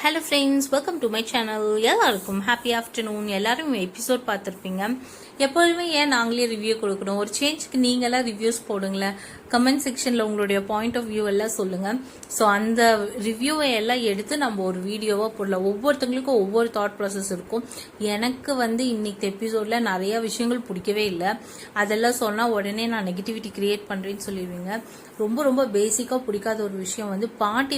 Hello friends, welcome to my channel. எல்லாருக்கும் happy afternoon. எல்லாரும் episode பார்த்துருப்பீங்க. எப்போதுமே ஏன் நாங்களே ரிவ்யூ கொடுக்கணும்? ஒரு சேஞ்சுக்கு நீங்களாம் ரிவ்யூஸ் போடுங்களேன். கமெண்ட் செக்ஷனில் உங்களுடைய பாயிண்ட் ஆஃப் வியூ எல்லாம் சொல்லுங்கள். ஸோ அந்த ரிவ்யூவை எல்லாம் எடுத்து நம்ம ஒரு வீடியோவாக போடலாம். ஒவ்வொருத்தங்களுக்கும் ஒவ்வொரு தாட் ப்ராசஸ் இருக்கும். எனக்கு இன்னைக்கு எபிசோடில் நிறைய விஷயங்கள் பிடிக்கவே இல்லை. அதெல்லாம் சொன்னால் உடனே நான் நெகட்டிவிட்டி கிரியேட் பண்ணுறேன்னு சொல்லிடுவீங்க. ரொம்ப ரொம்ப பேசிக்காக பிடிக்காத ஒரு விஷயம் பாட்டி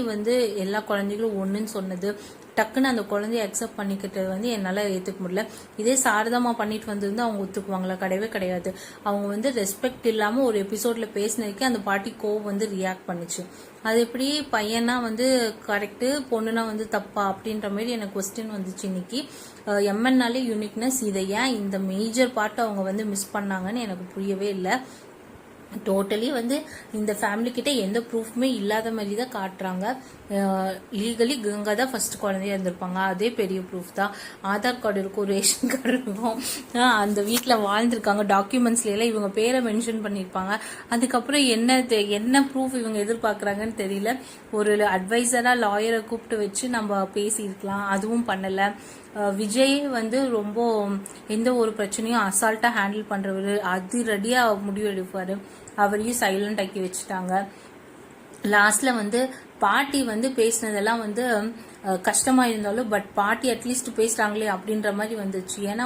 எல்லா குழந்தைகளும் ஒன்றுன்னு சொன்னது, டக்குன்னு அந்த குழந்தைய அக்செப்ட் பண்ணிக்கிட்டது என்னால் ஏற்றுக்க முடியல. இதே சாரதாமா பண்ணிட்டு வந்திருந்து அவங்க ஒத்துக்குவாங்களா? கிடையவே கிடையாது. அவங்க ரெஸ்பெக்ட் இல்லாமல் ஒரு எபிசோட்ல பேசினதுக்கு அந்த பாட்டி கோவம் ரியாக்ட் பண்ணுச்சு. அது எப்படி பையனா கரெக்டு, பொண்ணுனா தப்பா அப்படின்ற மாதிரி எனக்கு கொஸ்டின் வந்துச்சு இன்னைக்கு. எம்என்னாலே யூனிக்னஸ், இதை ஏன் இந்த மேஜர் பார்ட் அவங்க மிஸ் பண்ணாங்கன்னு எனக்கு புரியவே இல்லை. டோட்டலி இந்த ஃபேமிலி கிட்ட எந்த ப்ரூஃப்மே இல்லாத மாதிரி தான் காட்டுறாங்க. லீகலி கங்கா தான் ஃபர்ஸ்ட் குழந்தையா இருந்திருப்பாங்க, அதே பெரிய ப்ரூஃப் தான். ஆதார் கார்டு இருக்கும், ரேஷன் கார்டு இருக்கும், அந்த வீட்டில் வாழ்ந்திருக்காங்க. டாக்குமெண்ட்ஸ்ல எல்லாம் இவங்க பேரை மென்ஷன் பண்ணியிருப்பாங்க. அதுக்கப்புறம் என்ன ப்ரூஃப் இவங்க எதிர்பார்க்குறாங்கன்னு தெரியல. ஒரு அட்வைசரா லாயரை கூப்பிட்டு வச்சு நம்ம பேசியிருக்கலாம், அதுவும் பண்ணல. விஜய் ரொம்ப எந்த ஒரு பிரச்சனையும் அசால்ட்டா ஹேண்டில் பண்றவரு, அதிரடியா முடிவு எடுப்பாரு. அவரையும் சைலண்ட் ஆக்கி வச்சுட்டாங்க. லாஸ்ட்ல பாட்டி பேசினதெல்லாம் கஷ்டமா இருந்தாலும் பட் பாட்டி அட்லீஸ்ட் பேசுறாங்களே அப்படின்ற மாதிரி வந்துச்சு. ஏன்னா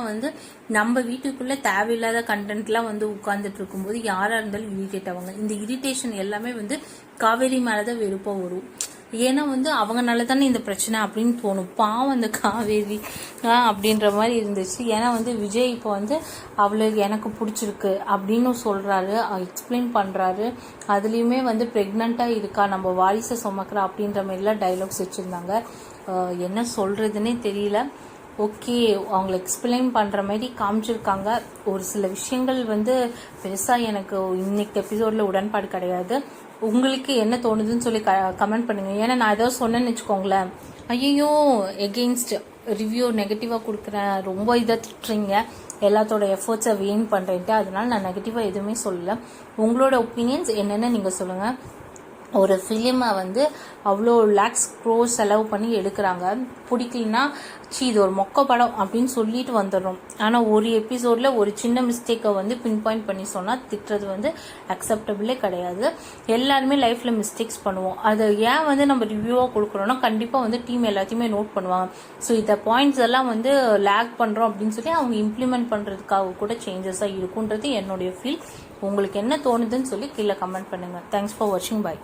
நம்ம வீட்டுக்குள்ள தேவையில்லாத கண்டென்ட்லாம் உட்கார்ந்துட்டு இருக்கும்போது யாரா இருந்தாலும் இரிட்டேட் ஆவாங்க. இந்த இரிட்டேஷன் எல்லாமே காவேரி மேலதான் வெறுப்பா வரும். ஏன்னா அவங்கனால தானே இந்த பிரச்சனை அப்படின்னு தோணும். பாவம் அந்த காவேரி அப்படின்ற மாதிரி இருந்துச்சு. ஏன்னா விஜய் இப்போ அவளுக்கு எனக்கு பிடிச்சிருக்கு அப்படின்னு சொல்றாரு, எக்ஸ்பிளைன் பண்றாரு. அதுலயுமே பிரெக்னண்டா இருக்கா, நம்ம வாரிசை சுமக்கிறா அப்படின்ற மாதிரிலாம் டைலாக்ஸ் வச்சிருந்தாங்க. என்ன சொல்றதுன்னே தெரியல. ஓகே, அவங்களை எக்ஸ்பிளைன் பண்ற மாதிரி காமிச்சிருக்காங்க. ஒரு சில விஷயங்கள் பெருசா எனக்கு இன்னைக்கு எபிசோட்ல உடன்பாடு கிடையாது. உங்களுக்கு என்ன தோணுதுன்னு சொல்லி கமெண்ட் பண்ணுங்க. ஏன்னா நான் ஏதோ சொன்னேன்னு வச்சுக்கோங்களேன், ஐயோ எகெயின்ஸ்ட் ரிவ்யூ நெகட்டிவா கொடுக்குறேன், ரொம்ப இதை திட்டுறீங்க, எல்லாத்தோட எஃபர்ட்ஸை வெயின் பண்றேன்ட்டு. அதனால நான் நெகட்டிவா எதுவுமே சொல்லல. உங்களோட ஒப்பீனியன்ஸ் என்னென்னு நீங்க சொல்லுங்க. ஒரு ஃபிலிமை அவ்வளோ லேக்ஸ் க்ரோஸ் செலவு பண்ணி எடுக்கிறாங்க, பிடிக்கலன்னா இது ஒரு மொக்க படம் அப்படின்னு சொல்லிட்டு வந்துடுறோம். ஆனால் ஒரு எபிசோட்ல ஒரு சின்ன மிஸ்டேக்கை பின் பாயிண்ட் பண்ணி சொன்னால் திட்டுறது அக்செப்டபிளே கிடையாது. எல்லாருமே லைஃப்ல மிஸ்டேக்ஸ் பண்ணுவோம். அதை ஏன் நம்ம ரிவ்யூவாக கொடுக்குறோம்னா கண்டிப்பாக டீம் எல்லாத்தையுமே நோட் பண்ணுவாங்க. ஸோ இந்த பாயிண்ட்ஸ் எல்லாம் லேக் பண்ணுறோம் அப்படின்னு சொல்லி அவங்க இம்ப்ளிமெண்ட் பண்ணுறதுக்காக கூட சேஞ்சஸாக இருக்குன்றது என்னுடைய ஃபீல். உங்களுக்கு என்ன தோணுதுன்னு சொல்லி கீழே கமெண்ட் பண்ணுங்க. தேங்க்ஸ் ஃபார் வாட்சிங். பை.